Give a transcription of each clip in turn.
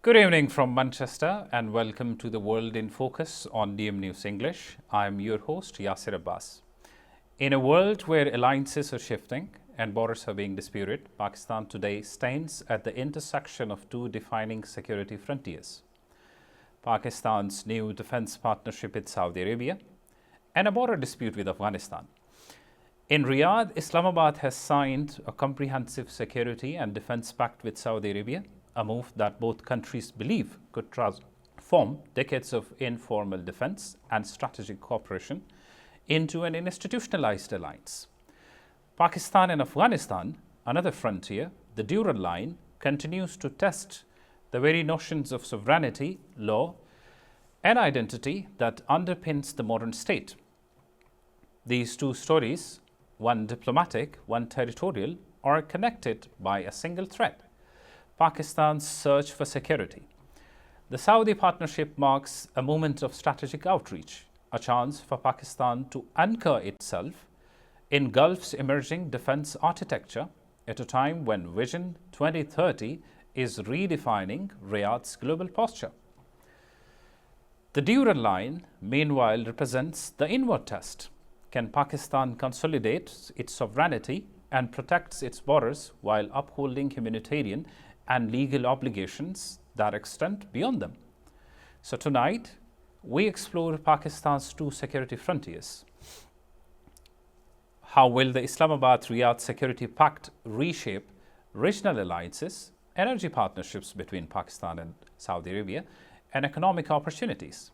Good evening from Manchester and welcome to the World in Focus on DM News English. I'm your host Yasir Abbas. In a world where alliances are shifting and borders are being disputed, Pakistan today stands at the intersection of two defining security frontiers: Pakistan's new defense partnership with Saudi Arabia and a border dispute with Afghanistan. In Riyadh, Islamabad has signed a comprehensive security and defense pact with Saudi Arabia, a move that both countries believe could transform decades of informal defense and strategic cooperation into an institutionalized alliance. Pakistan and Afghanistan, another frontier, the Durrell Line, continues to test the very notions of sovereignty, law, and identity that underpins the modern state. These two stories, one diplomatic, one territorial, are connected by a single thread: Pakistan's search for security. The Saudi partnership marks a moment of strategic outreach, a chance for Pakistan to anchor itself in Gulf's emerging defense architecture at a time when Vision 2030 is redefining Riyadh's global posture. The Durrell Line, meanwhile, represents the inward test. Can Pakistan consolidate its sovereignty and protect its borders while upholding humanitarian and legal obligations that extend beyond them? So tonight, we explore Pakistan's two security frontiers. How will the Islamabad-Riyadh Security Pact reshape regional alliances, energy partnerships between Pakistan and Saudi Arabia, and economic opportunities?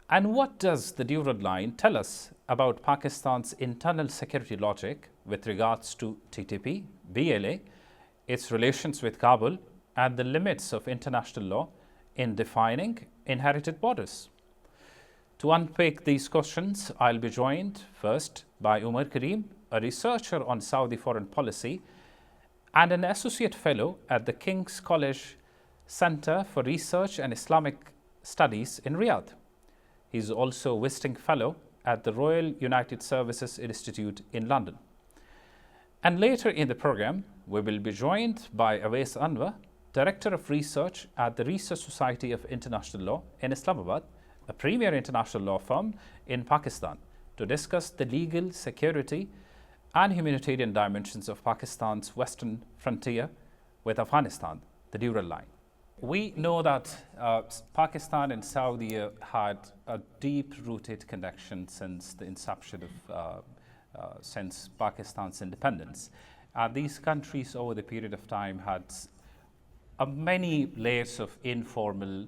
And what does the Durrell Line tell us about Pakistan's internal security logic with regards to TTP, BLA, its relations with Kabul, and the limits of international law in defining inherited borders? To unpick these questions, I'll be joined first by Umar Karim, a researcher on Saudi foreign policy and an associate fellow at the King's College Center for Research and Islamic Studies in Riyadh. He's also a visiting fellow at the Royal United Services Institute in London. And later in the program, we will be joined by Awais Anwar, Director of Research at the Research Society of International Law in Islamabad, a premier international law firm in Pakistan, to discuss the legal, security, and humanitarian dimensions of Pakistan's western frontier with Afghanistan, the Durrell Line. We know that Pakistan and Saudi had a deep-rooted connection since the inception of since Pakistan's independence. These countries over the period of time had many layers of informal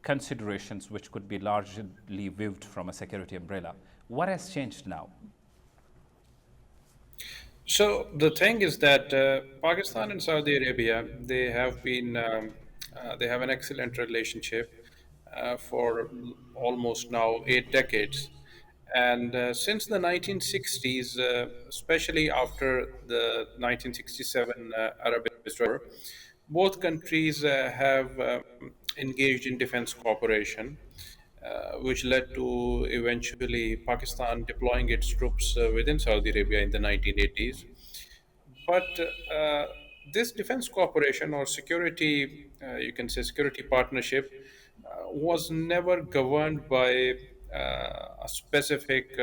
considerations which could be largely viewed from a security umbrella. What has changed now? So the thing is that Pakistan and Saudi Arabia, they have an excellent relationship for almost now 8 decades, and since the 1960s, especially after the 1967 Arab War, both countries have engaged in defense cooperation, which led to eventually Pakistan deploying its troops within Saudi Arabia in the 1980s. But this defense cooperation or security, you can say security partnership, was never governed by a specific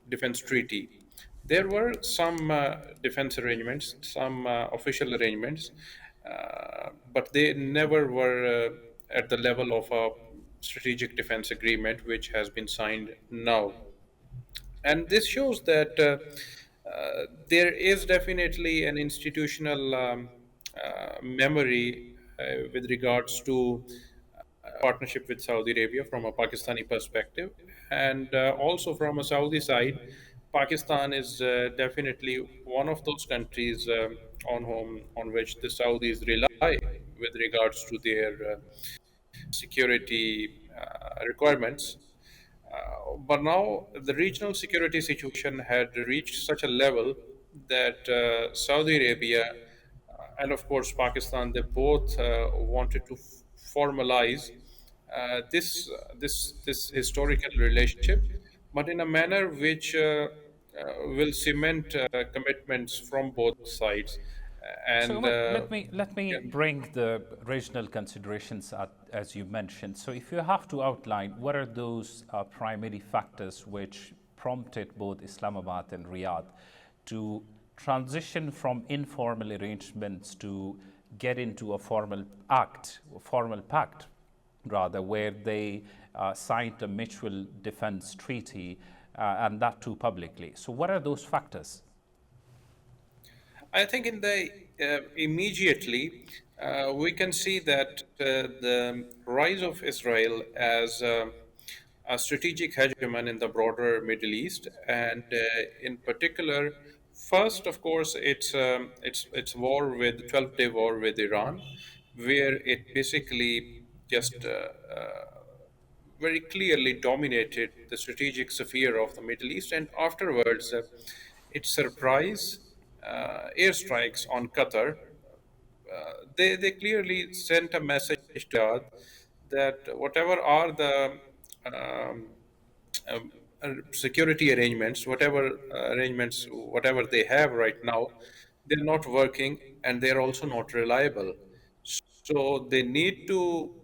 defense treaty. There were some defense arrangements, some official arrangements, but they never were at the level of a strategic defense agreement, which has been signed now. And this shows that there is definitely an institutional memory with regards to partnership with Saudi Arabia from a Pakistani perspective, and also from a Saudi side. Pakistan is definitely one of those countries on which the Saudis rely with regards to their security requirements. But now the regional security situation had reached such a level that Saudi Arabia and of course Pakistan, they both wanted to formalize this historical relationship, but in a manner which will cement commitments from both sides. So And Umar, let me yeah, bring the regional considerations as you mentioned. So if you have to outline, what are those primary factors which prompted both Islamabad and Riyadh to transition from informal arrangements to get into a formal pact, rather, where they signed a mutual defense treaty, and that too publicly. So what are those factors? I think in the immediately we can see that the rise of Israel as a strategic hegemon in the broader Middle East, and in particular, first, of course, it's war with 12-day war with Iran, where it basically just very clearly dominated the strategic sphere of the Middle East, and afterwards, its surprise airstrikes on Qatar, they clearly sent a message to Riyadh that whatever are the um, security arrangements, whatever they have right now, they're not working and they're also not reliable. So they need to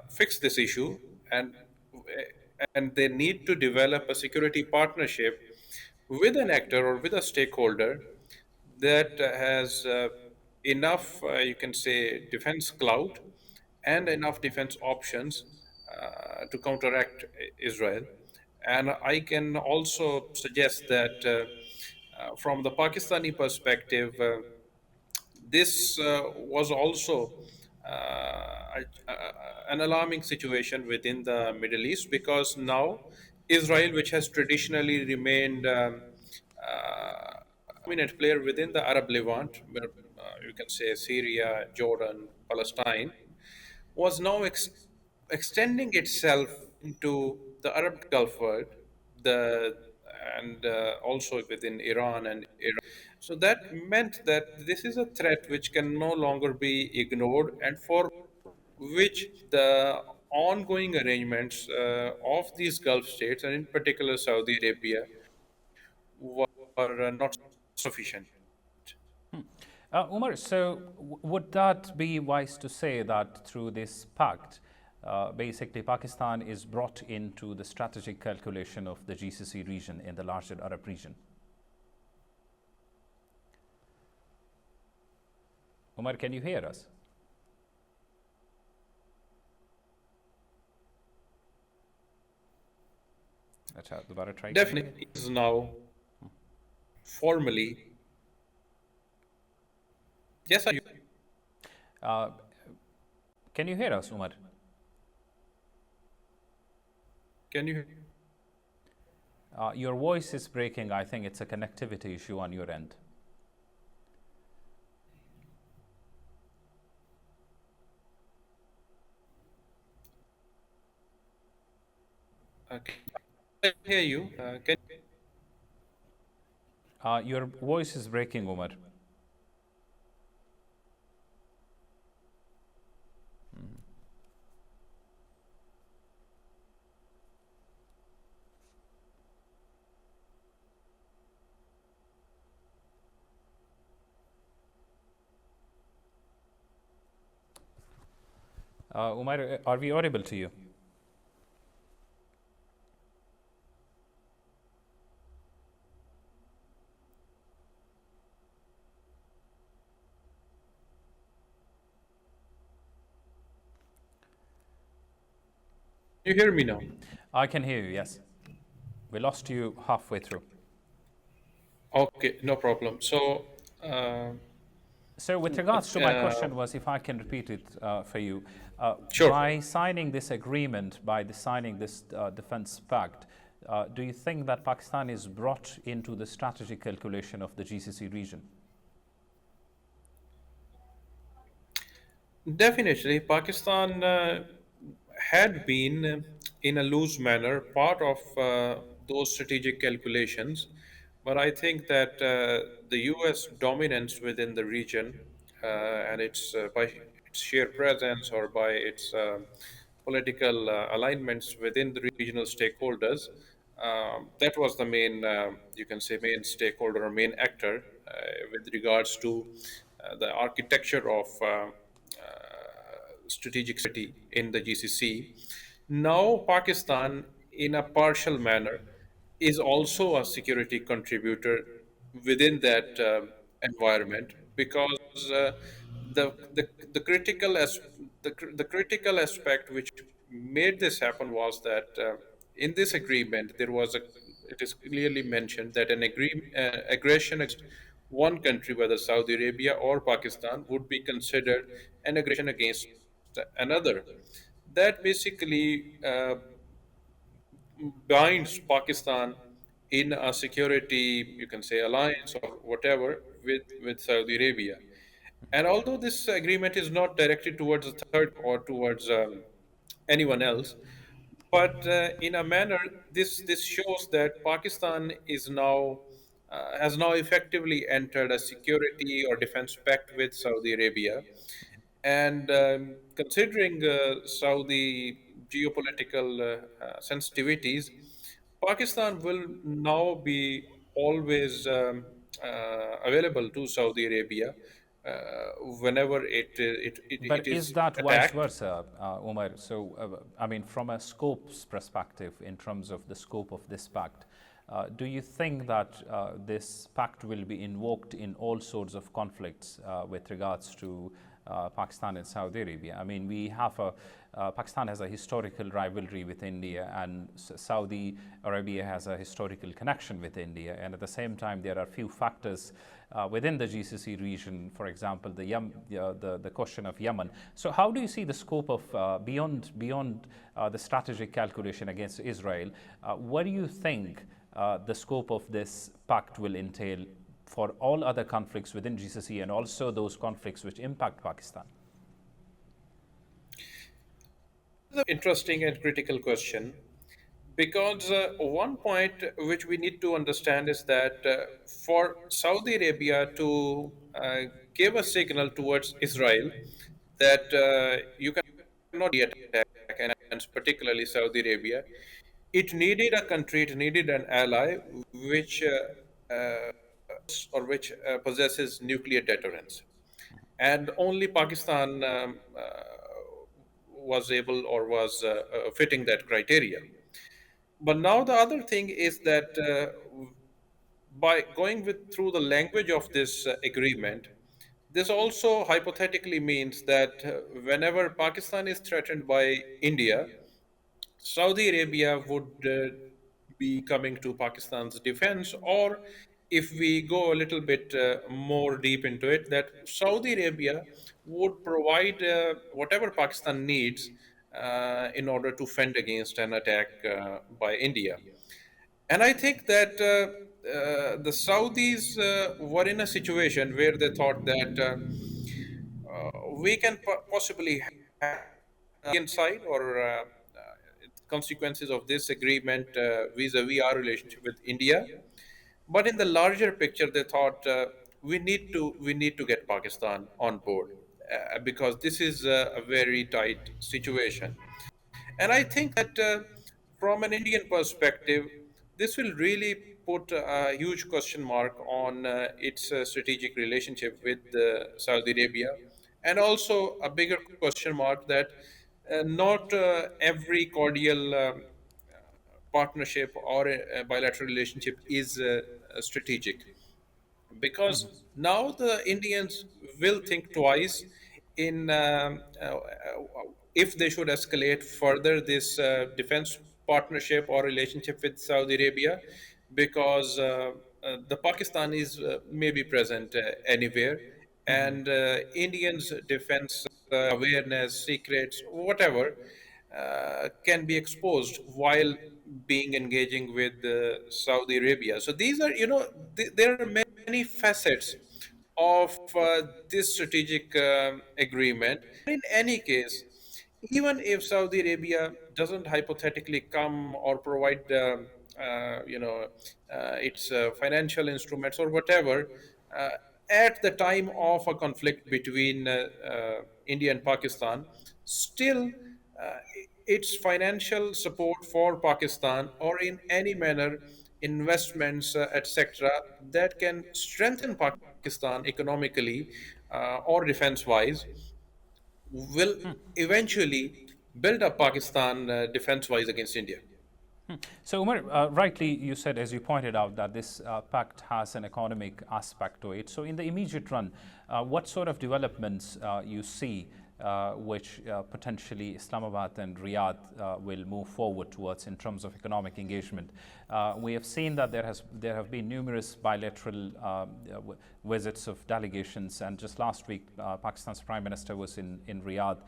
fix this issue, and they need to develop a security partnership with an actor or with a stakeholder that has enough, you can say, defense clout and enough defense options to counteract Israel. And I can also suggest that from the Pakistani perspective, this was also an alarming situation within the Middle East, because now Israel, which has traditionally remained dominant player within the Arab Levant, where you can say Syria, Jordan, Palestine, was now extending itself into the Arab Gulf world, the and also within Iran and Iraq. So that meant that this is a threat which can no longer be ignored, and for which the ongoing arrangements of these Gulf states, and in particular Saudi Arabia, were not sufficient. Umar, so would that be wise to say that through this pact, basically Pakistan is brought into the strategic calculation of the GCC region in the larger Arab region? Umar, can you hear us? अच्छा दोबारा try करेंगे. Definitely is now formally. Yes, are you? Uh, can you hear us, Umar? Can you? Your voice is breaking. I think it's a connectivity issue on your end. I hear you. Can Your voice is breaking, Umar. Umar, are we audible to you? you hear me now? I can hear you, yes. We lost you halfway through. Okay, no problem. So, uh, So, with regards to my uh, question, was if I can repeat it for you, sure. by signing this agreement, signing this defense pact, do you think that Pakistan is brought into the strategic calculation of the GCC region? Definitely, Pakistan had been, in a loose manner, part of those strategic calculations. But I think that the U.S. dominance within the region, and its by its sheer presence or by its political alignments within the regional stakeholders, that was the main, you can say, main stakeholder or main actor with regards to the architecture of strategic security in the GCC. Now, Pakistan, in a partial manner, is also a security contributor within that environment because the the critical aspect which made this happen was that in this agreement there was a it is clearly mentioned that an aggression against one country, whether Saudi Arabia or Pakistan, would be considered an aggression against another. That basically binds Pakistan in a security, you can say, alliance or whatever with Saudi Arabia. And although this agreement is not directed towards a third or towards anyone else, but in a manner, this shows that Pakistan is now has now effectively entered a security or defense pact with Saudi Arabia, and considering Saudi geopolitical sensitivities, Pakistan will now be always available to Saudi Arabia uh, whenever it But is is that vice attacked. versa, Umar? So, I mean, from a scopes perspective, in terms of the scope of this pact, do you think that this pact will be invoked in all sorts of conflicts with regards to Pakistan and Saudi Arabia? I mean, we have a Pakistan has a historical rivalry with India, and Saudi Arabia has a historical connection with India. And at the same time, there are few factors within the GCC region, for example, the question of Yemen. So, how do you see the scope of beyond the strategic calculation against Israel? What do you think the scope of this pact will entail for all other conflicts within GCC and also those conflicts which impact Pakistan? Interesting and critical question because one point which we need to understand is that for Saudi Arabia to give a signal towards Israel that you cannot attack, and particularly Saudi Arabia, it needed a country, it needed an ally which or which possesses nuclear deterrence, and only Pakistan was able or was fitting that criteria. But now the other thing is that by going with through the language of this agreement, this also hypothetically means that whenever Pakistan is threatened by India, Saudi Arabia would be coming to Pakistan's defense, or if we go a little bit more deep into it, that Saudi Arabia would provide whatever Pakistan needs in order to fend against an attack by India. And I think that the Saudis were in a situation where they thought that we can possibly have inside or consequences of this agreement vis-a-vis our relationship with India. But in the larger picture, they thought we need to get Pakistan on board because this is a very tight situation. And I think that from an Indian perspective, this will really put a huge question mark on its strategic relationship with Saudi Arabia, and also a bigger question mark that not every cordial partnership or a bilateral relationship is strategic, because now the Indians will think twice in if they should escalate further this defense partnership or relationship with Saudi Arabia, because the Pakistanis may be present anywhere, and Indians' defense awareness, secrets, whatever, can be exposed while being engaging with Saudi Arabia. So these are, there are many facets of this strategic agreement. In any case, even if Saudi Arabia doesn't hypothetically come or provide, its financial instruments or whatever, uh, at the time of a conflict between India and Pakistan, still uh, its financial support for Pakistan or in any manner investments, etc., that can strengthen Pakistan economically or defense wise, will eventually build up Pakistan defense wise against India. So, Umar, rightly you said, as you pointed out, that this pact has an economic aspect to it. So, in the immediate run, what sort of developments you see which potentially Islamabad and Riyadh will move forward towards in terms of economic engagement? We have seen that there have been numerous bilateral visits of delegations, and just last week, Pakistan's Prime Minister was in Riyadh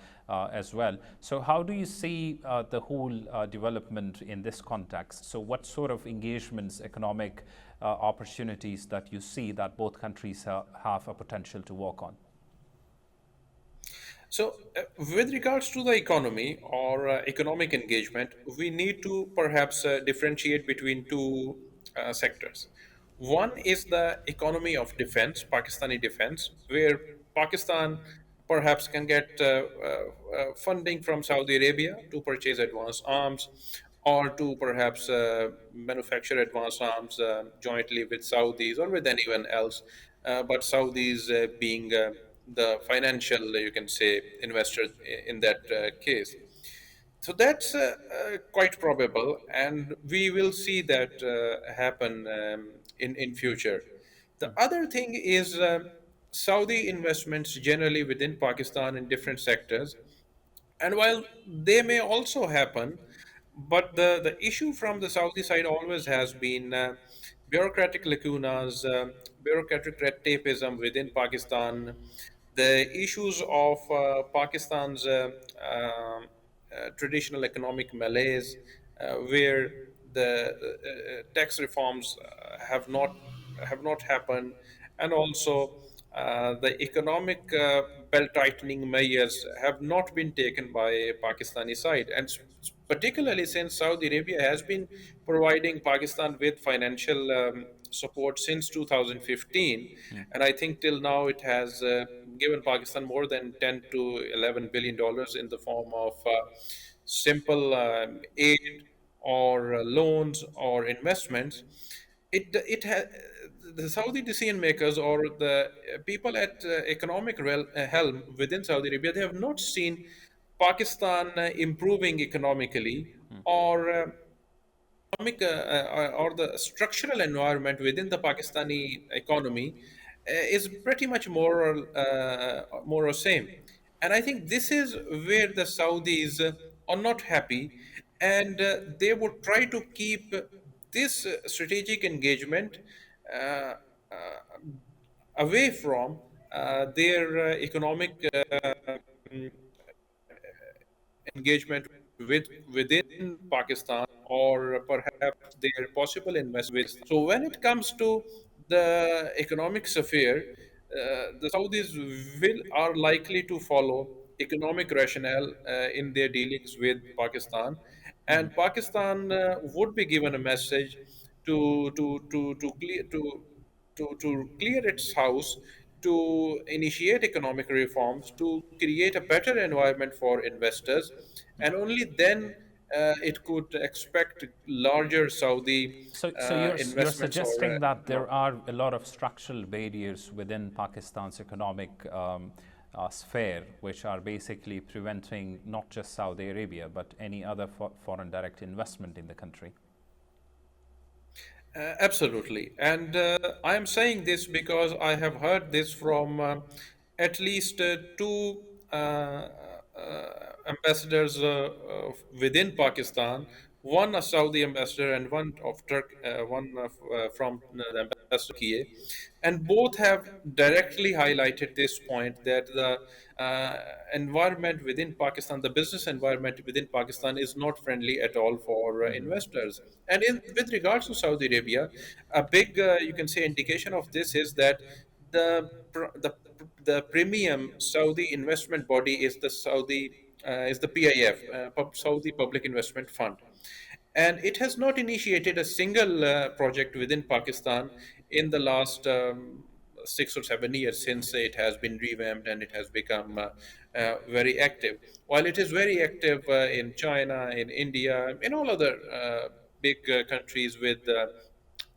as well. So, how do you see the whole development in this context? So, what sort of engagements, economic opportunities that you see that both countries have a potential to work on? So, with regards to the economy or economic engagement, we need to perhaps differentiate between two sectors. One is the economy of defense, Pakistani defense, where Pakistan perhaps can get funding from Saudi Arabia to purchase advanced arms, or to perhaps manufacture advanced arms jointly with Saudis or with anyone else, but Saudis being the financial, you can say, investor in that case. So that's quite probable, and we will see that happen in future. The other thing is Saudi investments generally within Pakistan in different sectors, and while they may also happen, but the issue from the Saudi side always has been bureaucratic lacunas, bureaucratic red tapeism within Pakistan, the issues of Pakistan's traditional economic malaise, where the tax reforms have not happened, and also the economic belt tightening measures have not been taken by Pakistani side, and particularly since Saudi Arabia has been providing Pakistan with financial support since 2015, and I think till now it has given Pakistan more than 10 to 11 billion dollars in the form of simple aid or loans or investments. It has the Saudi decision makers or the people at economic helm within Saudi Arabia. They have not seen Pakistan improving economically, or or the structural environment within the Pakistani economy is pretty much more or same. And I think this is where the Saudis are not happy, and they would try to keep this strategic engagement uh, away from their economic engagement within Pakistan, or perhaps their possible investment. So when it comes to the economic sphere, the Saudis will are likely to follow economic rationale in their dealings with Pakistan, and Pakistan would be given a message to clear its house, to initiate economic reforms, to create a better environment for investors, and only then it could expect larger Saudi So you're investments or suggesting that there economic. are a lot of structural barriers within Pakistan's economic sphere, which are basically preventing not just Saudi Arabia but any other foreign direct investment in the country. Absolutely. And I am saying this because I have heard this from at least two ambassadors within Pakistan, one a Saudi ambassador and one of one from the ambassador Turkey, and both have directly highlighted this point that the environment within Pakistan, the business environment within Pakistan, is not friendly at all for investors. And with regards to Saudi Arabia, a big, you can say, indication of this is that the pr- the the premium Saudi investment body is the PIF, Saudi Public Investment Fund, and it has not initiated a single project within Pakistan in the last 6 or 7 years since it has been revamped and it has become very active. While it is very active in China, in India, in all other big countries with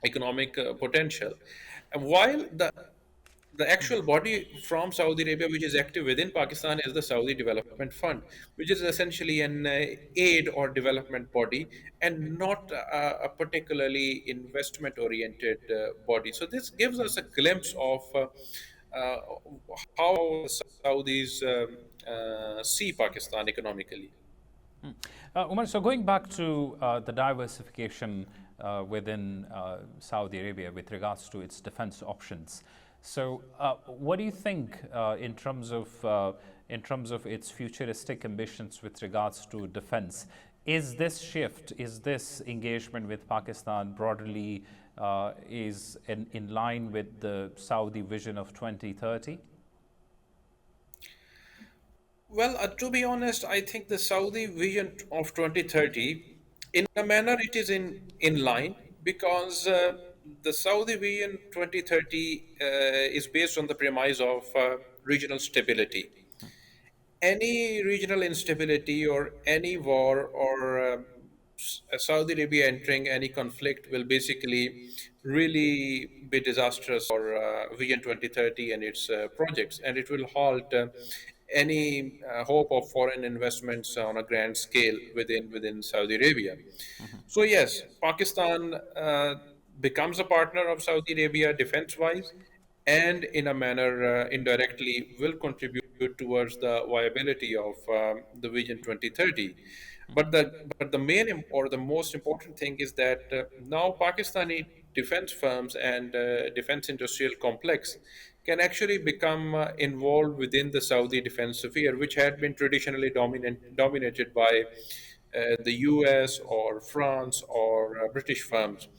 economic potential, and while the the actual body from Saudi Arabia, which is active within Pakistan, is the Saudi Development Fund, which is essentially an aid or development body and not a particularly investment oriented body. So, this gives us a glimpse of uh, how the Saudis see Pakistan economically. Umar, so going back to the diversification within Saudi Arabia with regards to its defense options, so what do you think in terms of its futuristic ambitions with regards to defense? Is this shift, is this engagement with Pakistan broadly in line with the Saudi vision of 2030? Well, to be honest, I think the Saudi vision of 2030, in a manner, it is in line because the Saudi vision 2030 is based on the premise of regional stability. Any regional instability or any war or Saudi Arabia entering any conflict will basically really be disastrous for Vision 2030 and its projects, and it will halt any hope of foreign investments on a grand scale within Saudi Arabia. So yes, Pakistan becomes a partner of Saudi Arabia defense-wise, and in a manner indirectly will contribute towards the viability of the Vision 2030. But the or the most important thing is that now Pakistani defense firms and defense industrial complex can actually become involved within the Saudi defense sphere, which had been traditionally dominated by the US or France or British firms,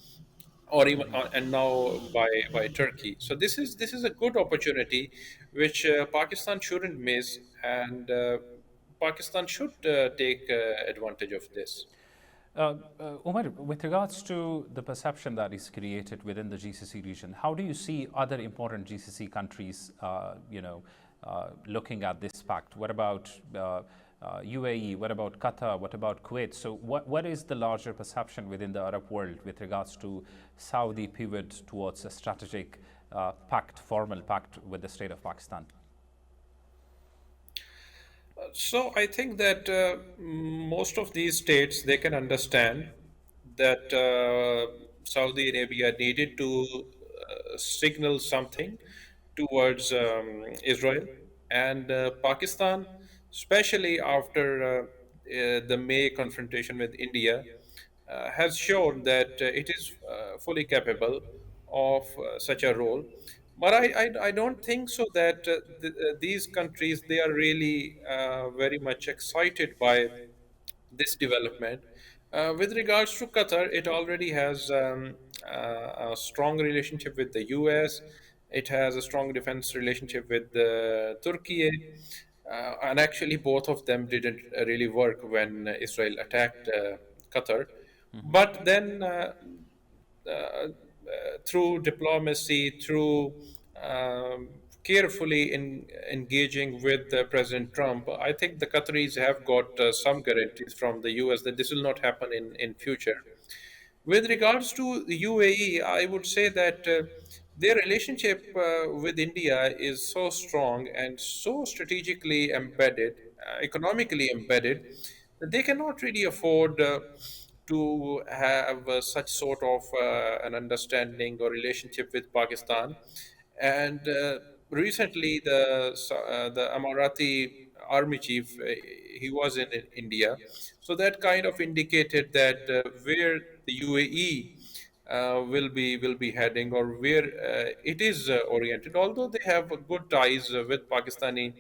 or even and now by Turkey. So this is a good opportunity which Pakistan shouldn't miss, and Pakistan should take advantage of this. Umar, with regards to the perception that is created within the GCC region, how do you see other important GCC countries, looking at this pact? What about UAE? What about Qatar? What about Kuwait? So, what is the larger perception within the Arab world with regards to Saudi pivot towards a strategic pact, formal pact with the state of Pakistan? So I think that most of these states, they can understand that Saudi Arabia needed to signal something towards Israel and Pakistan, especially after the May confrontation with India, has shown that it is fully capable of such a role. But I don't think so that these countries, they are really very much excited by this development. With regards to Qatar, it already has a strong relationship with the US. It has a strong defense relationship with Turkey. And actually, both of them didn't really work when Israel attacked Qatar. But then, through diplomacy, through carefully engaging with President Trump, I think the Qataris have got some guarantees from the US that this will not happen in future. With regards to the UAE, I would say that their relationship with India is so strong and so strategically embedded, economically embedded, that they cannot really afford to have such sort of an understanding or relationship with Pakistan. And recently, the Emirati army chief, he was in India, so that kind of indicated that where the UAE will be heading, or where it is oriented. Although they have good ties with Pakistani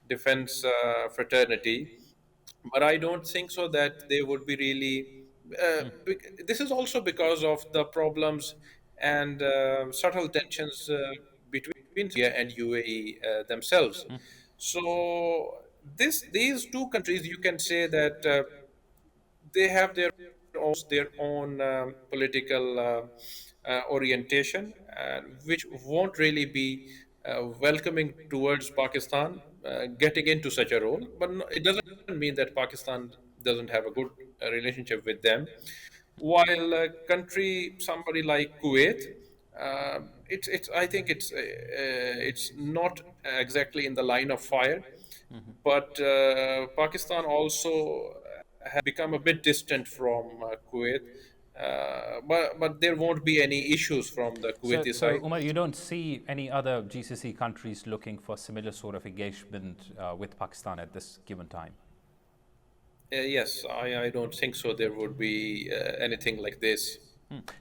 defense fraternity, but I don't think so that they would be really. This is also because of the problems and subtle tensions between India and UAE themselves. So these two countries, you can say that they have their own political orientation, which won't really be welcoming towards Pakistan getting into such a role. But it doesn't mean that Pakistan doesn't have a good relationship with them. While somebody like Kuwait, It's I think it's not exactly in the line of fire, but Pakistan also has become a bit distant from Kuwait. But there won't be any issues from the So, Kuwaiti so side. Umar, you don't see any other GCC countries looking for similar sort of engagement with Pakistan at this given time? Yes, I don't think so. There would be anything like this.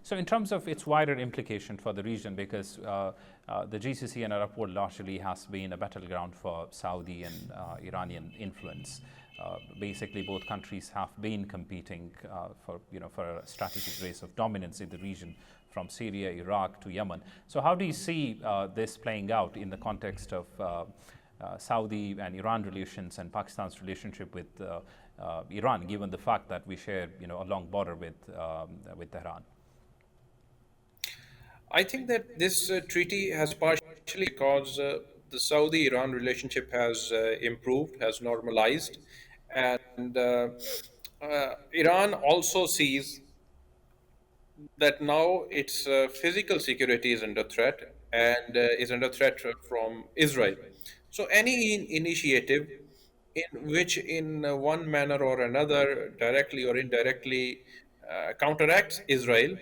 So, in terms of its wider implication for the region, because the GCC and Arab world largely has been a battleground for Saudi and Iranian influence. Basically, both countries have been competing for a strategic race of dominance in the region, from Syria, Iraq to Yemen. So, how do you see this playing out in the context of Saudi and Iran relations and Pakistan's relationship with Iran, given the fact that we share a long border with Tehran? I think that this treaty has partially because the Saudi-Iran relationship has improved, has normalized, and Iran also sees that now its physical security is under threat and is under threat from Israel. So any initiative in which, in one manner or another, directly or indirectly, counteracts Israel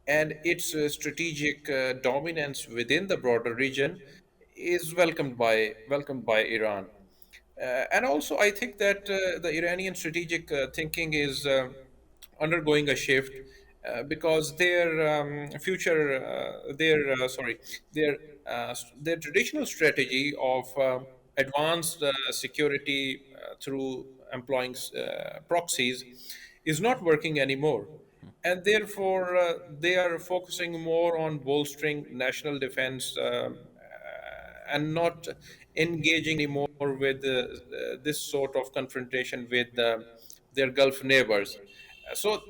and its strategic dominance within the broader region is welcomed by Iran. And also, I think that the Iranian strategic thinking is undergoing a shift because their traditional strategy of advanced security through employing proxies is not working anymore, and therefore they are focusing more on bolstering national defense and not engaging anymore with this sort of confrontation with their Gulf neighbors. So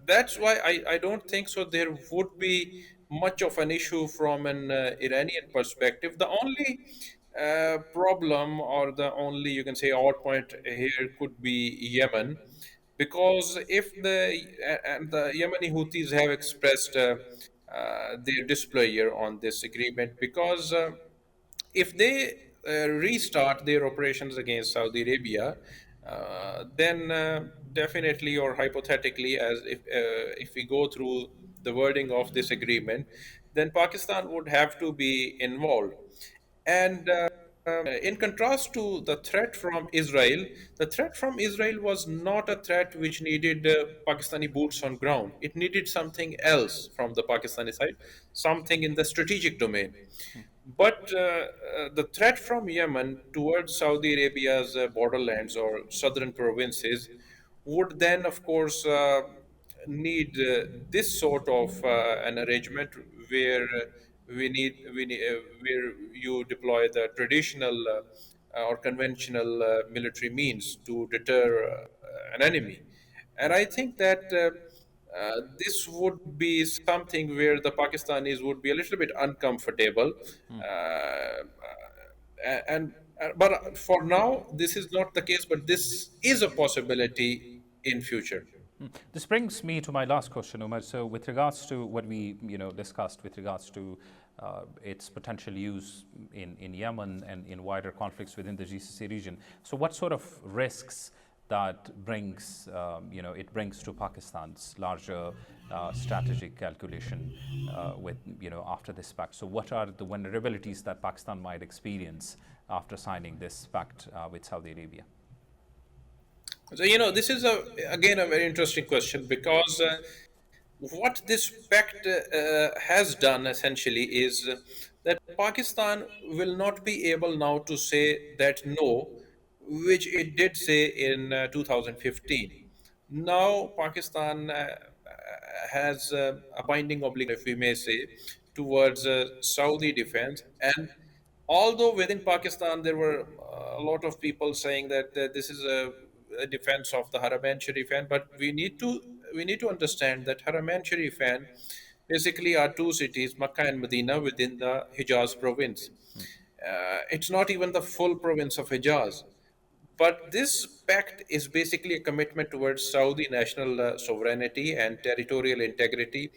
that's why I don't think so. There would be much of an issue from an Iranian perspective. The only problem, or the only, you can say, odd point here could be Yemen, because if the Yemeni Houthis have expressed their displeasure on this agreement, because if they restart their operations against Saudi Arabia, then definitely or hypothetically, as if we go through the wording of this agreement, then Pakistan would have to be involved. And in contrast to the threat from Israel, the threat from Israel was not a threat which needed Pakistani boots on ground. It needed something else from the Pakistani side, something in the strategic domain. But the threat from Yemen towards Saudi Arabia's borderlands or southern provinces would then, of course, need this sort of an arrangement where where you deploy the traditional or conventional military means to deter an enemy. And I think that this would be something where the Pakistanis would be a little bit uncomfortable. But for now, this is not the case, but this is a possibility in future. This brings me to my last question, Umar. So, with regards to what we discussed with regards to its potential use in Yemen and in wider conflicts within the GCC region, so what sort of risks that brings it brings to Pakistan's larger strategic calculation with after this pact? So, what are the vulnerabilities that Pakistan might experience after signing this pact with Saudi Arabia? So, this is again a very interesting question, because what this pact has done essentially is that Pakistan will not be able now to say that no, which it did say in 2015. Now, Pakistan has a binding obligation, if we may say, towards Saudi defense. And although within Pakistan there were a lot of people saying that this is a defense of the Haramain Sharif, but we need to understand that Haramain Sharif basically are two cities, Makkah and Medina, within the Hijaz province. It's not even the full province of Hijaz. But this pact is basically a commitment towards Saudi national sovereignty and territorial integrity,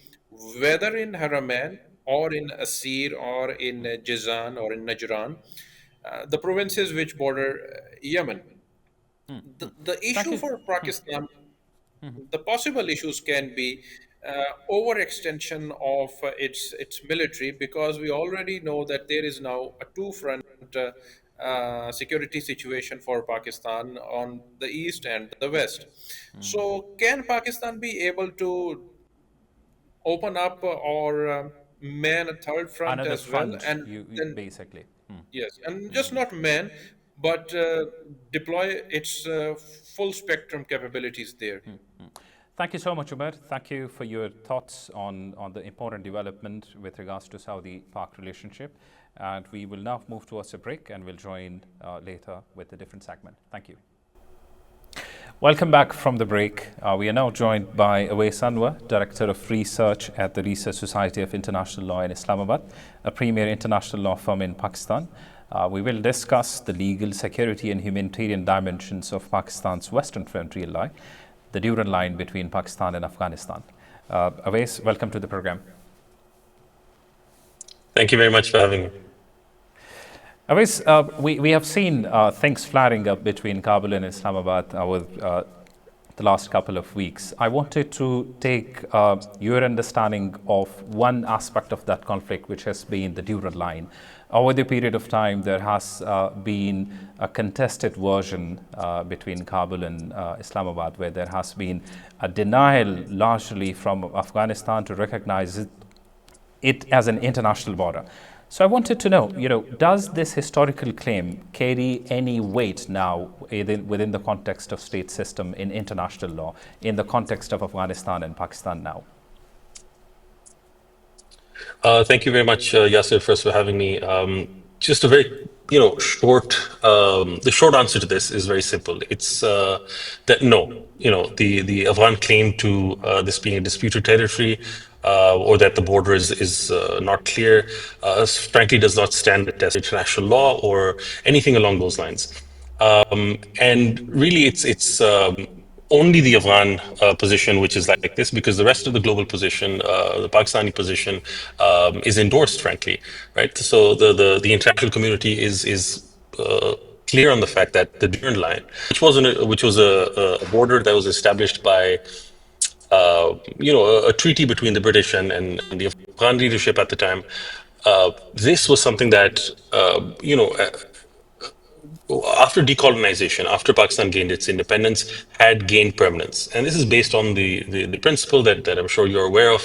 whether in Haramain or in Asir, or in Jizan, or in Najran, the provinces which border Yemen. The Thank issue you. for Pakistan, the possible issues can be overextension of its military, because we already know that there is now a two-front security situation for Pakistan on the east and the west. So, can Pakistan be able to open up or man a third front Another as well, front, and you then basically. yes, and just not man, but deploy its full spectrum capabilities there? Thank you so much, Umar. Thank you for your thoughts on the important development with regards to Saudi-Pak relationship. And we will now move towards a break and we'll join later with a different segment. Thank you. Welcome back from the break. We are now joined by Awais Anwar, Director of Research at the Research Society of International Law in Islamabad, a premier international law firm in Pakistan. We will discuss the legal, security, and humanitarian dimensions of Pakistan's Western Frontier line, the Durand line between Pakistan and Afghanistan. Awais, welcome to the program. Thank you very much for having me. Awais, we have seen things flaring up between Kabul and Islamabad over the last couple of weeks. I wanted to take your understanding of one aspect of that conflict, which has been the Durand line. Over the period of time, there has been a contested version between Kabul and Islamabad, where there has been a denial largely from Afghanistan to recognize it as an international border. So I wanted to know, does this historical claim carry any weight now within the context of state system in international law, in the context of Afghanistan and Pakistan now? Thank you very much, Yasir, first for having me. Just a very, short. The short answer to this is very simple. It's that no, the Afghan claim to this being a disputed territory, or that the border is not clear, frankly, does not stand the test of international law or anything along those lines. And really, it's only the Afghan position which is like this, because the rest of the global position, the Pakistani position, is endorsed, frankly, right? So the international community is clear on the fact that the Durand line, which was a border that was established by a treaty between the British and the Afghan leadership at the time. This was something that after decolonization, after Pakistan gained its independence, had gained permanence. And this is based on the principle that I'm sure you're aware of,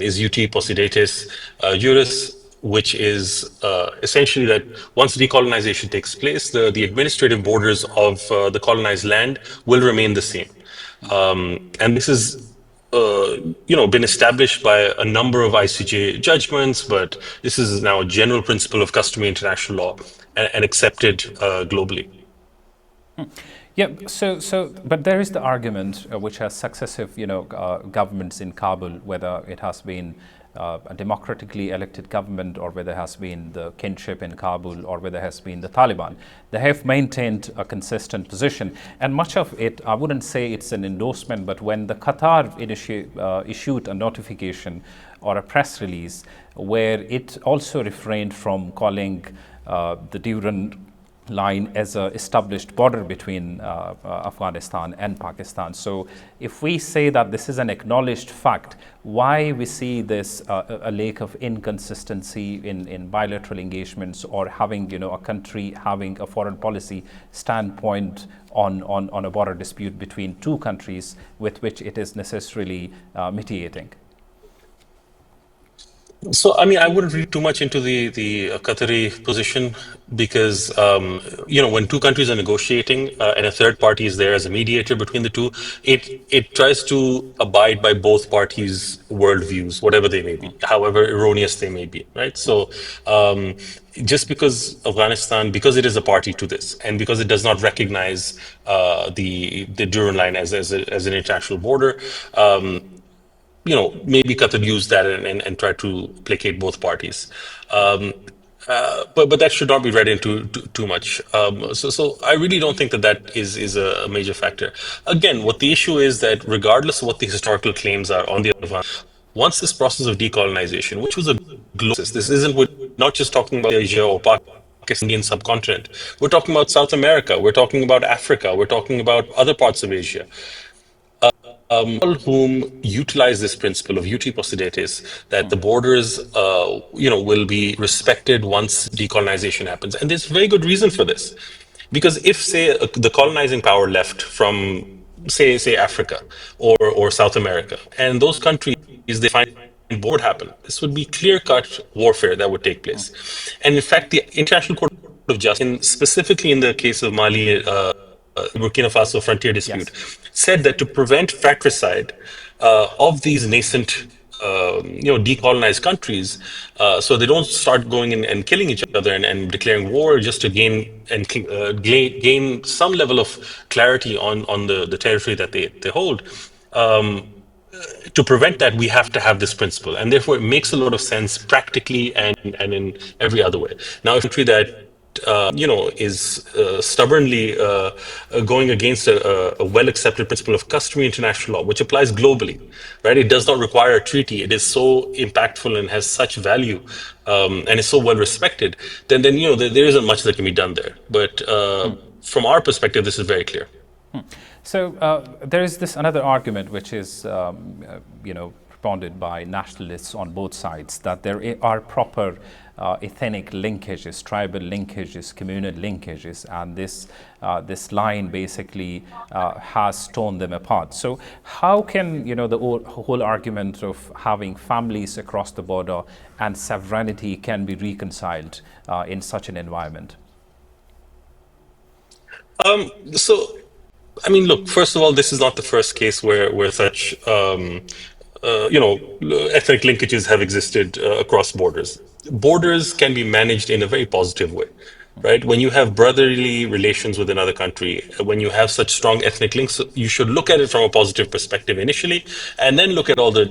is ut possidetis juris, which is essentially that once decolonization takes place, the administrative borders of the colonized land will remain the same. And this is been established by a number of ICJ judgments, but this is now a general principle of customary international law and accepted globally. Yeah, but there is the argument which has successive, governments in Kabul, whether it has been a democratically elected government or whether it has been the kinship in Kabul or whether it has been the Taliban. They have maintained a consistent position. And much of it, I wouldn't say it's an endorsement, but when the Qatar issued a notification or a press release where it also refrained from calling the Durand line as an established border between Afghanistan and Pakistan. So if we say that this is an acknowledged fact, why we see this a lack of inconsistency in bilateral engagements, or having a country having a foreign policy standpoint on a border dispute between two countries with which it is necessarily mitigating? So, I mean, I wouldn't read too much into the Qatari position, because, when two countries are negotiating and a third party is there as a mediator between the two, it tries to abide by both parties' worldviews, whatever they may be, however erroneous they may be, right? So, just because Afghanistan, because it is a party to this, and because it does not recognize the Durand line as an international border, maybe Qatar used that and tried to placate both parties. But that should not be read into too much. So I really don't think that is a major factor. Again, what the issue is that regardless of what the historical claims are on the Afghan, once this process of decolonization, which was a global process, this isn't, we're not just talking about Asia or Pakistan, Indian subcontinent. We're talking about South America. We're talking about Africa. We're talking about other parts of Asia. All whom utilize this principle of uti possidetis, that the borders, will be respected once decolonization happens. And there's very good reason for this. Because if, say, the colonizing power left from, say Africa or South America, and those countries, they find what would happen. This would be clear-cut warfare that would take place. And in fact, the International Court of Justice, specifically in the case of Mali, Burkina Faso frontier dispute, Yes. said that to prevent fratricide of these nascent, decolonized countries, so they don't start going in and killing each other and declaring war just to gain some level of clarity on the territory that they hold. To prevent that, we have to have this principle, and therefore it makes a lot of sense practically and in every other way. Now, if a country that is stubbornly going against a well-accepted principle of customary international law, which applies globally, right? It does not require a treaty. It is so impactful and has such value, and is so well respected. Then there isn't much that can be done there. But from our perspective, this is very clear. So there is this another argument which is, propounded by nationalists on both sides, that there are proper ethnic linkages, tribal linkages, communal linkages, and this line basically has torn them apart. So how can the whole argument of having families across the border and sovereignty can be reconciled in such an environment? So, I mean, look, first of all, this is not the first case where such, ethnic linkages have existed across borders. Borders can be managed in a very positive way, right? When you have brotherly relations with another country, when you have such strong ethnic links, you should look at it from a positive perspective initially, and then look at all the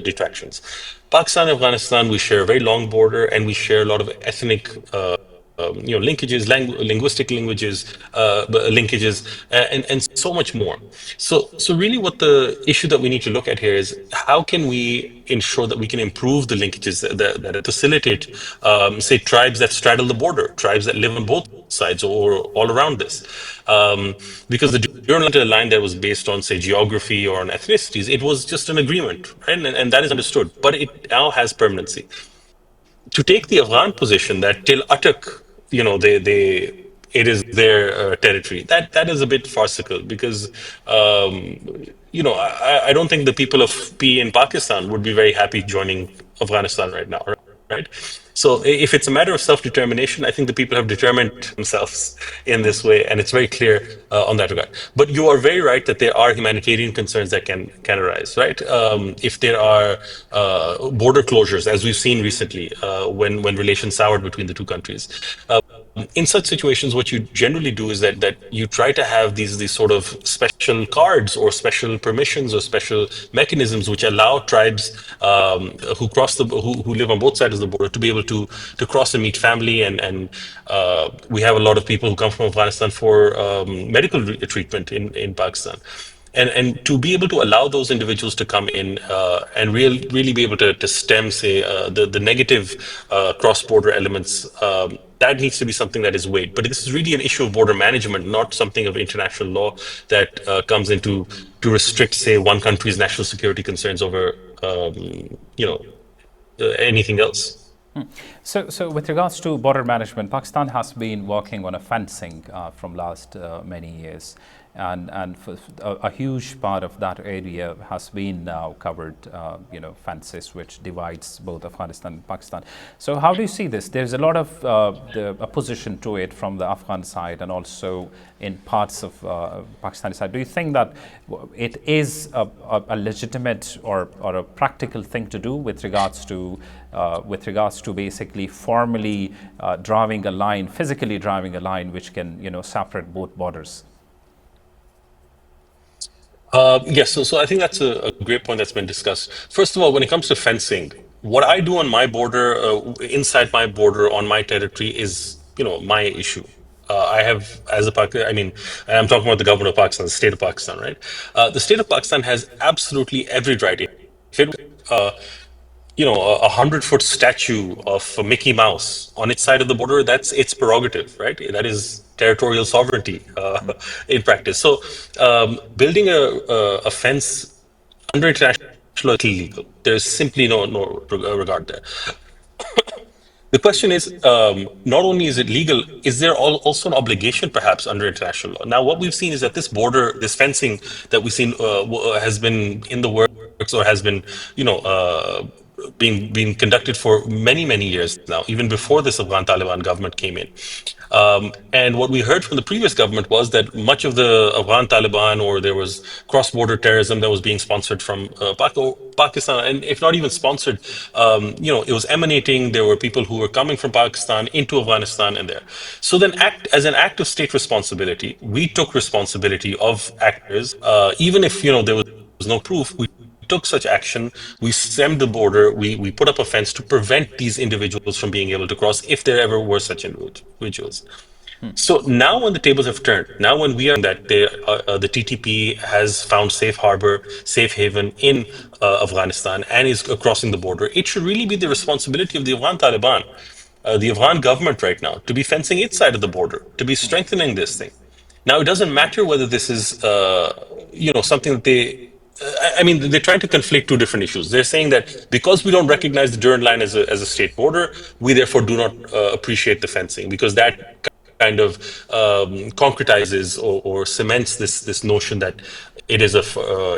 detractions. Pakistan and Afghanistan, we share a very long border, and we share a lot of ethnic linkages, linguistic linkages, and so much more. So really, what the issue that we need to look at here is how can we ensure that we can improve the linkages that facilitate, say, tribes that straddle the border, tribes that live on both sides or all around this. Because the Durand line that was based on, say, geography or on ethnicities, it was just an agreement, right? And that is understood, but it now has permanency. To take the Afghan position that till Atak, they it is their territory. That is a bit farcical because I don't think the people of P in Pakistan would be very happy joining Afghanistan right now, right? So if it's a matter of self-determination, I think the people have determined themselves in this way, and it's very clear on that regard. But you are very right that there are humanitarian concerns that can arise, right? If there are border closures, as we've seen recently, when relations soured between the two countries. In such situations, what you generally do is that you try to have these sort of special cards or special permissions or special mechanisms which allow tribes who live on both sides of the border to be able to cross and meet family, and we have a lot of people who come from Afghanistan for medical treatment in Pakistan. And to be able to allow those individuals to come in and really be able to stem, say, the negative cross-border elements, that needs to be something that is weighed. But this is really an issue of border management, not something of international law that comes into to restrict, say, one country's national security concerns over, anything else. So with regards to border management, Pakistan has been working on a fencing from last many years, and for a huge part of that area has been now covered, fences which divides both Afghanistan and Pakistan. So how do you see this? There's a lot of the opposition to it from the Afghan side and also in parts of Pakistani side. Do you think that it is a legitimate or a practical thing to do with regards to basically formally drawing a line, physically drawing a line which can separate both borders? Yes, so I think that's a great point that's been discussed. First of all, when it comes to fencing, what I do on my border, inside my border, on my territory, is my issue. I have, as a Pakistan, I mean, I'm talking about the government of Pakistan, the state of Pakistan, right? The state of Pakistan has absolutely every right. If it a 100-foot statue of Mickey Mouse on its side of the border, that's its prerogative, right? That is territorial sovereignty in practice. So building a fence under international law is illegal. There's simply no regard there. The question is, not only is it legal, is there also an obligation perhaps under international law? Now, what we've seen is that this border, this fencing that we've seen has been in the works or has been, being conducted for many years now, even before this Afghan Taliban government came in. And what we heard from the previous government was that much of the Afghan Taliban, or there was cross-border terrorism that was being sponsored from Pakistan, and if not even sponsored, it was emanating. There were people who were coming from Pakistan into Afghanistan and there. So then, as an act of state responsibility, we took responsibility of actors, even if there was no proof. We took such action. We stemmed the border. We put up a fence to prevent these individuals from being able to cross, if there ever were such individuals. So now, when the tables have turned, now when we are that the TTP has found safe harbor, safe haven in Afghanistan and is crossing the border, it should really be the responsibility of the Afghan Taliban, the Afghan government right now, to be fencing its side of the border, to be strengthening this thing. Now, it doesn't matter whether this is, something that I mean, they're trying to conflate two different issues. They're saying that because we don't recognize the Durand line as a state border, we therefore do not appreciate the fencing, because that kind of concretizes or cements this notion that it is a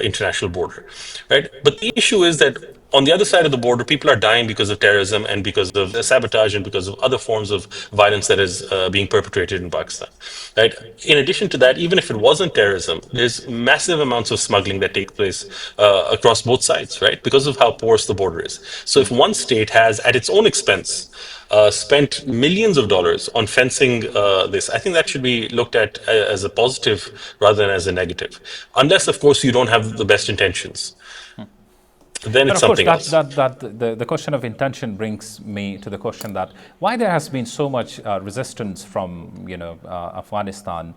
international border, right? But the issue is that on the other side of the border, people are dying because of terrorism and because of sabotage and because of other forms of violence that is being perpetrated in Pakistan, right? In addition to that, even if it wasn't terrorism, there's massive amounts of smuggling that take place across both sides, right? Because of how porous the border is. So if one state has, at its own expense, spent millions of dollars on fencing this, I think that should be looked at as a positive rather than as a negative. Unless, of course, you don't have the best intentions. Then But it's of course, something else. the question of intention brings me to the question that why there has been so much resistance from Afghanistan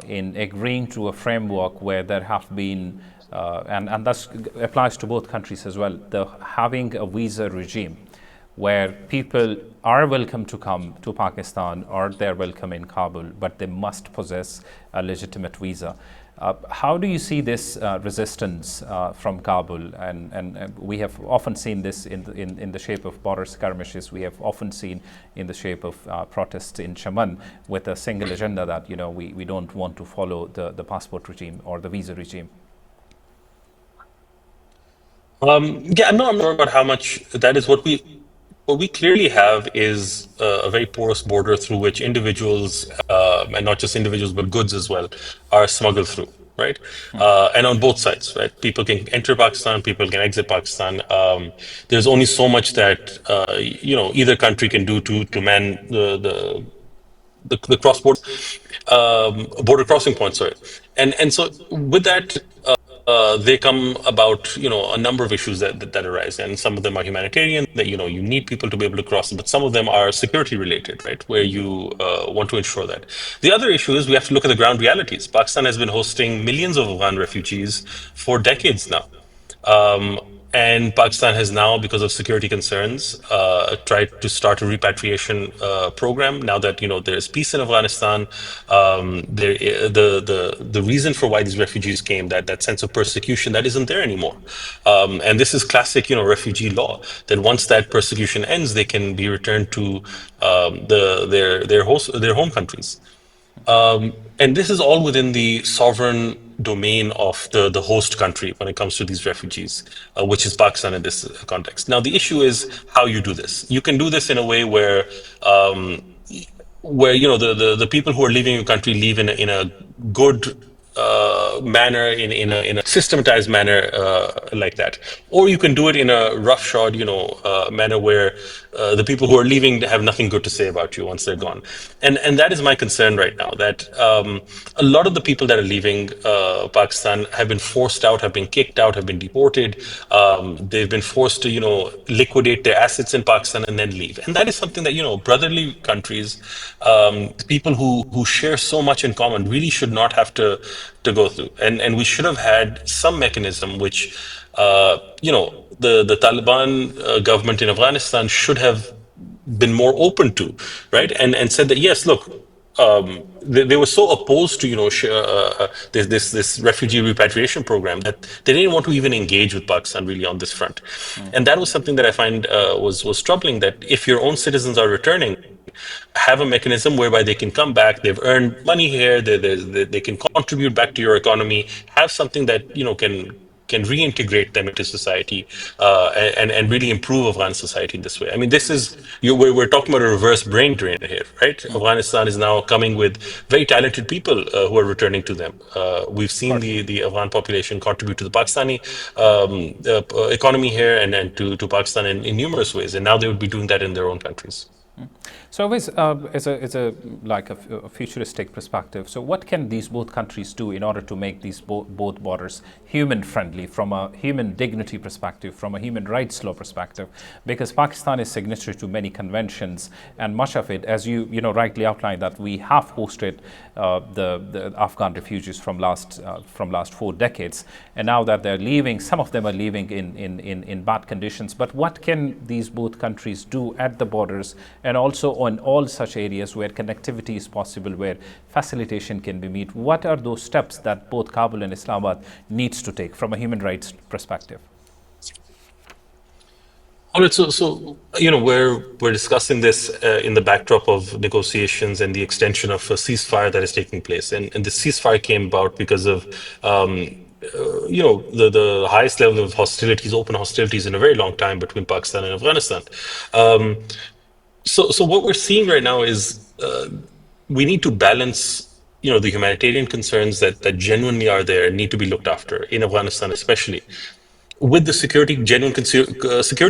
in agreeing to a framework where there have been and that applies to both countries as well, having a visa regime where people are welcome to come to Pakistan or they're welcome in Kabul, but they must possess a legitimate visa. How do you see this resistance from Kabul? And we have often seen this in the shape of border skirmishes. We have often seen in the shape of protests in Chaman with a single agenda that we don't want to follow the passport regime or the visa regime. Yeah, I'm not sure about how much that is. What we clearly have is a very porous border through which individuals, and not just individuals, but goods as well, are smuggled through, right? And on both sides, right? People can enter Pakistan, people can exit Pakistan. There's only so much that either country can do to man the cross border border crossing points, sorry. And so with that, they come about a number of issues that arise, and some of them are humanitarian, that you need people to be able to cross, but some of them are security related, right, where you want to ensure that. The other issue is we have to look at the ground realities. Pakistan has been hosting millions of Afghan refugees for decades now. And Pakistan has now, because of security concerns, tried to start a repatriation program. Now that there's peace in Afghanistan, the reason for why these refugees came, that sense of persecution, that isn't there anymore. And this is classic, refugee law. That once that persecution ends, they can be returned to their home countries. And this is all within the sovereign domain of the host country when it comes to these refugees, which is Pakistan in this context. Now, the issue is how you do this. You can do this in a way where the people who are leaving your country leave in a good manner, in a systematized manner, like that, or you can do it in a roughshod manner where the people who are leaving have nothing good to say about you once they're gone. And that is my concern right now, that a lot of the people that are leaving Pakistan have been forced out, have been kicked out, have been deported. They've been forced to liquidate their assets in Pakistan and then leave. And that is something that brotherly countries, people who share so much in common, really should not have to go through. And we should have had some mechanism which the Taliban government in Afghanistan should have been more open to, right? And said that yes, look, they were so opposed to this refugee repatriation program that they didn't want to even engage with Pakistan really on this front, and that was something that I find was troubling. That if your own citizens are returning, have a mechanism whereby they can come back. They've earned money here. They can contribute back to your economy. Have something that can reintegrate them into society and really improve Afghan society in this way. I mean, this is we're talking about a reverse brain drain here, right? Afghanistan is now coming with very talented people who are returning to them. We've seen the Afghan population contribute to the Pakistani economy here and to Pakistan in numerous ways, and now they would be doing that in their own countries. So, always as a futuristic perspective, so what can these both countries do in order to make these both borders human friendly from a human dignity perspective, from a human rights law perspective? Because Pakistan is signatory to many conventions, and much of it, as you rightly outlined, that we have hosted the Afghan refugees from last 4 decades, and now that they're leaving, some of them are leaving in bad conditions. But what can these both countries do at the borders, and also on all such areas where connectivity is possible, where facilitation can be made? What are those steps that both Kabul and Islamabad needs to take from a human rights perspective? All right, so we're discussing this in the backdrop of negotiations and the extension of a ceasefire that is taking place, and the ceasefire came about because of the highest level of hostilities, open hostilities in a very long time between Pakistan and Afghanistan. So what we're seeing right now is we need to balance, the humanitarian concerns that genuinely are there and need to be looked after in Afghanistan, especially with the security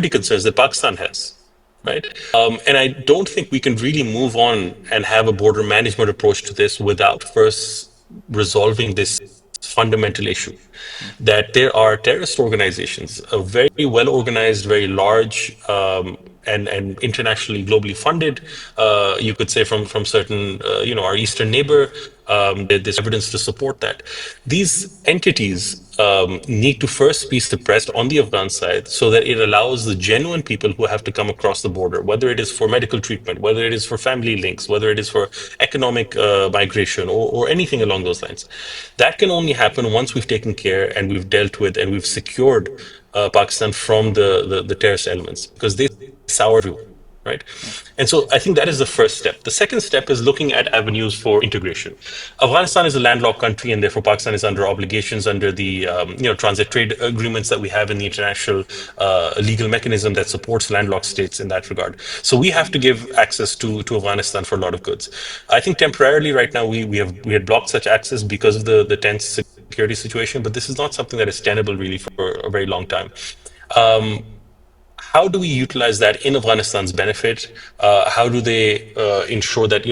concerns that Pakistan has, right? And I don't think we can really move on and have a border management approach to this without first resolving this fundamental issue, that there are terrorist organizations, a very well organized, very large, and internationally, globally funded. You could say from certain, our eastern neighbor. There's evidence to support that. These entities need to first be suppressed on the Afghan side so that it allows the genuine people who have to come across the border, whether it is for medical treatment, whether it is for family links, whether it is for economic migration or anything along those lines. That can only happen once we've taken care and we've dealt with and we've secured Pakistan from the terrorist elements, because they sour everyone. Right. And so I think that is the first step. The second step is looking at avenues for integration. Afghanistan is a landlocked country, and therefore Pakistan is under obligations under the transit trade agreements that we have in the international legal mechanism that supports landlocked states in that regard. So we have to give access to Afghanistan for a lot of goods. I think temporarily right now we had blocked such access because of the tense security situation, but this is not something that is tenable really for a very long time. How do we utilize that in Afghanistan's benefit? How do they ensure that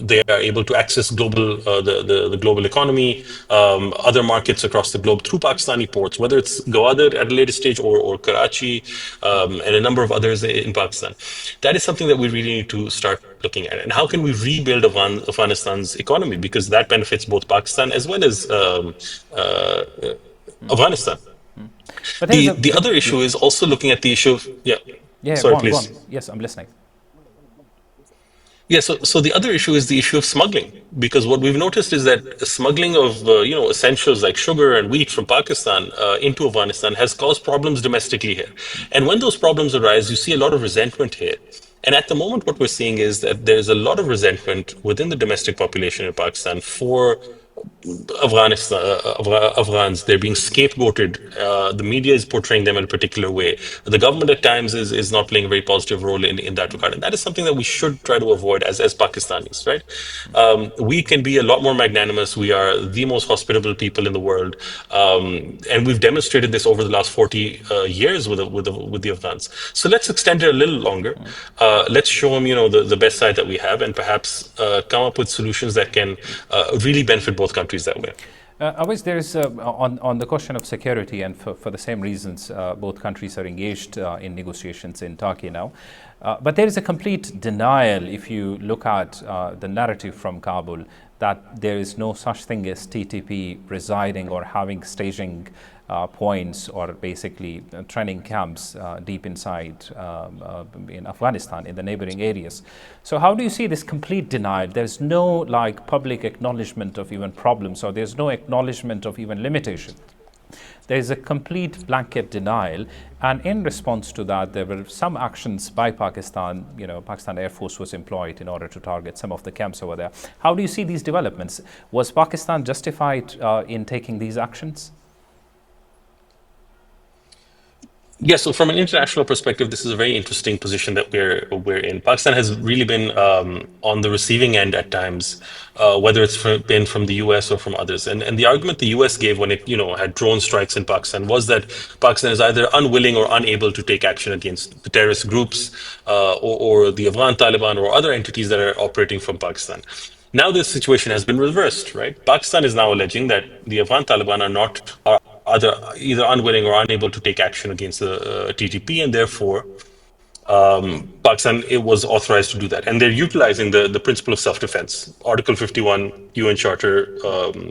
they are able to access the global economy, other markets across the globe through Pakistani ports, whether it's Gwadar at a later stage or Karachi, and a number of others in Pakistan? That is something that we really need to start looking at. And how can we rebuild Afghanistan's economy, because that benefits both Pakistan as well as Afghanistan. But the other issue is also looking at the issue of sorry, please. Go on. Yes, I'm listening. Yeah, so the other issue is the issue of smuggling, because what we've noticed is that smuggling of essentials like sugar and wheat from Pakistan into Afghanistan has caused problems domestically here. And when those problems arise, you see a lot of resentment here. And at the moment, what we're seeing is that there's a lot of resentment within the domestic population in Pakistan for Afghans. They're being scapegoated. The media is portraying them in a particular way. The government at times is not playing a very positive role in that regard. And that is something that we should try to avoid as Pakistanis, right? We can be a lot more magnanimous. We are the most hospitable people in the world. And we've demonstrated this over the last 40 years with the Afghans. So let's extend it a little longer. Let's show them, the best side that we have, and perhaps come up with solutions that can really benefit both countries that way. Always there is, on the question of security, and for the same reasons, both countries are engaged in negotiations in Turkey now. But there is a complete denial, if you look at the narrative from Kabul, that there is no such thing as TTP residing or having staging points or basically training camps deep inside in Afghanistan, in the neighboring areas. So how do you see this complete denial? There's no like public acknowledgement of even problems, or there's no acknowledgement of even limitation. There is a complete blanket denial, and in response to that, there were some actions by Pakistan. Pakistan Air Force was employed in order to target some of the camps over there. How do you see these developments? Was Pakistan justified in taking these actions? Yeah, so from an international perspective, this is a very interesting position that we're in. Pakistan has really been on the receiving end at times, whether it's been from the U.S. or from others. And the argument the U.S. gave when it had drone strikes in Pakistan was that Pakistan is either unwilling or unable to take action against the terrorist groups or the Afghan Taliban or other entities that are operating from Pakistan. Now this situation has been reversed, right? Pakistan is now alleging that the Afghan Taliban are either unwilling or unable to take action against the TTP, and therefore Pakistan it was authorized to do that, and they're utilizing the principle of self-defense, Article 51 UN Charter.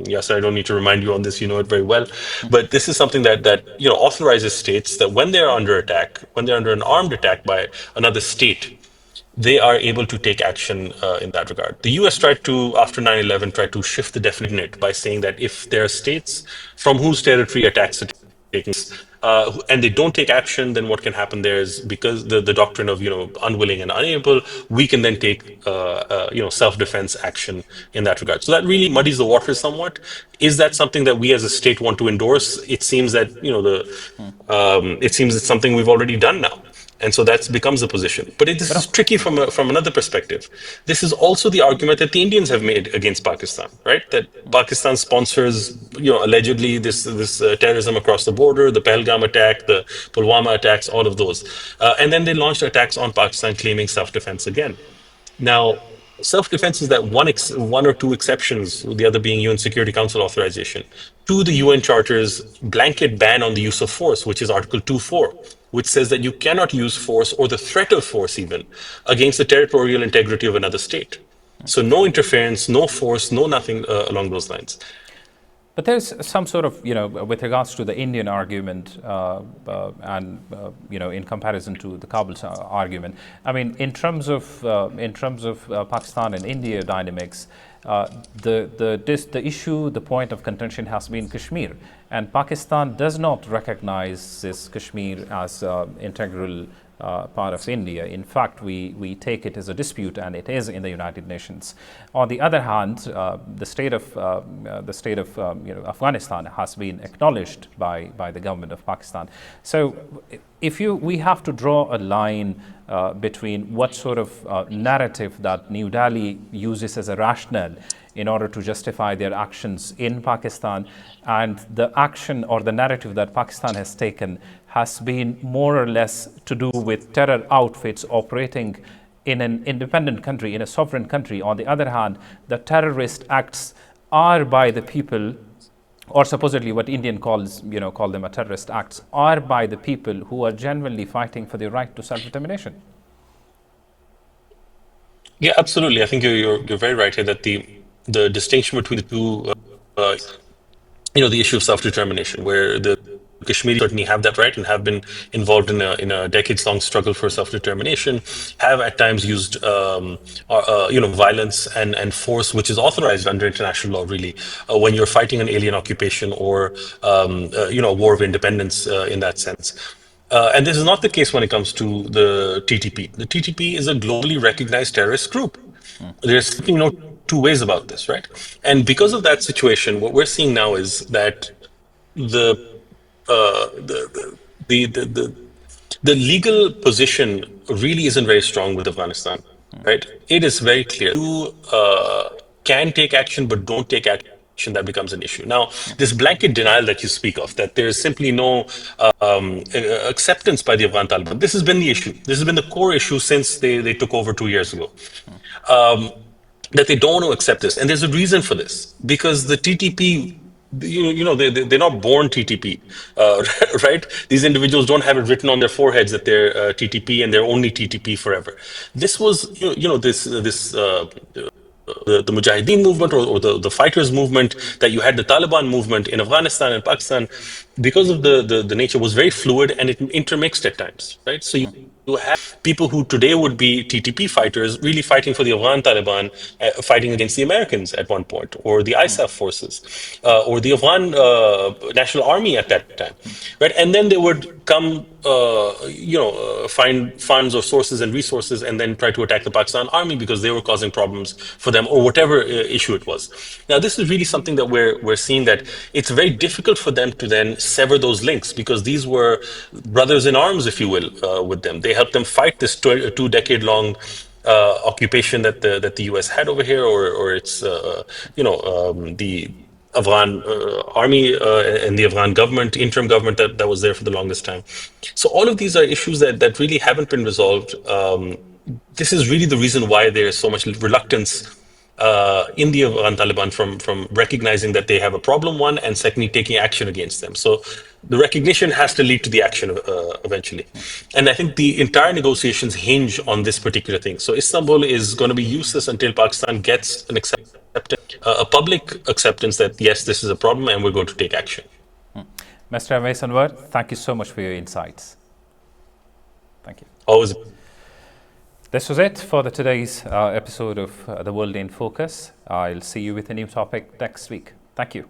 Yes, I don't need to remind you on this; you know it very well. But this is something that authorizes states that when they're under attack, when they're under an armed attack by another state, they are able to take action in that regard. The US tried to, after 9/11, try to shift the definition by saying that if there are states from whose territory attacks are taking place, and they don't take action, then what can happen there is, because the doctrine of unwilling and unable, we can then take self-defense action in that regard. So that really muddies the waters somewhat. Is that something that we as a state want to endorse? It seems that it seems it's something we've already done now. And so that becomes the position. But this is tricky from another perspective. This is also the argument that the Indians have made against Pakistan, right? That Pakistan sponsors, allegedly this terrorism across the border, the Pahalgam attack, the Pulwama attacks, all of those. And then they launched attacks on Pakistan claiming self-defense again. Now, self-defense is that one or two exceptions, the other being UN Security Council authorization, to the UN Charter's blanket ban on the use of force, which is Article 2.4, which says that you cannot use force or the threat of force even against the territorial integrity of another state. So no interference, no force, no nothing along those lines. But there's some sort of, with regards to the Indian argument and, in comparison to the Kabul's argument. I mean, in terms of Pakistan and India dynamics, the issue, the point of contention has been Kashmir, and Pakistan does not recognize this Kashmir as integral part of India. In fact, we take it as a dispute, and it is in the United Nations. On the other hand, the state of Afghanistan has been acknowledged by the government of Pakistan. So, we have to draw a line between what sort of narrative that New Delhi uses as a rationale in order to justify their actions in Pakistan, and the action or the narrative that Pakistan has taken has been more or less to do with terror outfits operating in an independent country, in a sovereign country. On the other hand, the terrorist acts are by the people, or supposedly what Indian call them a terrorist acts, are by the people who are genuinely fighting for the right to self-determination. Yeah, absolutely. I think you're very right here that the distinction between the two, the issue of self-determination, where the Kashmiris certainly have that right and have been involved in a decades-long struggle for self-determination, have at times used violence and force, which is authorized under international law, really, when you're fighting an alien occupation or a war of independence in that sense. And this is not the case when it comes to the TTP. The TTP is a globally recognized terrorist group. There's simply no two ways about this, right? And because of that situation, what we're seeing now is that the legal position really isn't very strong with Afghanistan, right? It is very clear. You can take action, but don't take action. That becomes an issue. Now, this blanket denial that you speak of, that there is simply no acceptance by the Afghan Taliban, this has been the issue. This has been the core issue since they took over 2 years ago. That they don't want to accept this. And there's a reason for this. Because the TTP, they're not born TTP, right? These individuals don't have it written on their foreheads that they're TTP and they're only TTP forever. This was, the Mujahideen movement or the fighters movement, that you had the Taliban movement in Afghanistan and Pakistan. because of the nature, was very fluid and it intermixed at times, right? So you have people who today would be TTP fighters really fighting for the Afghan Taliban, fighting against the Americans at one point, or the ISAF forces, or the Afghan National Army at that time, right? And then they would come, find funds or sources and resources, and then try to attack the Pakistan Army because they were causing problems for them, or whatever issue it was. Now, this is really something that we're seeing, that it's very difficult for them to then sever those links, because these were brothers in arms, if you will, with them. They helped them fight this 2 decade long occupation that the U.S. had over here, or its the Afghan army and the Afghan government, interim government that was there for the longest time. So all of these are issues that really haven't been resolved. This is really the reason why there is so much reluctance in the Afghan Taliban from recognizing that they have a problem, one, and secondly, taking action against them. So the recognition has to lead to the action eventually. And I think the entire negotiations hinge on this particular thing. So Istanbul is going to be useless until Pakistan gets an acceptance, a public acceptance that, yes, this is a problem and we're going to take action. Mr. Awais Anwar, thank you so much for your insights. Thank you. Always. This was it for today's episode of The World in Focus. I'll see you with a new topic next week. Thank you.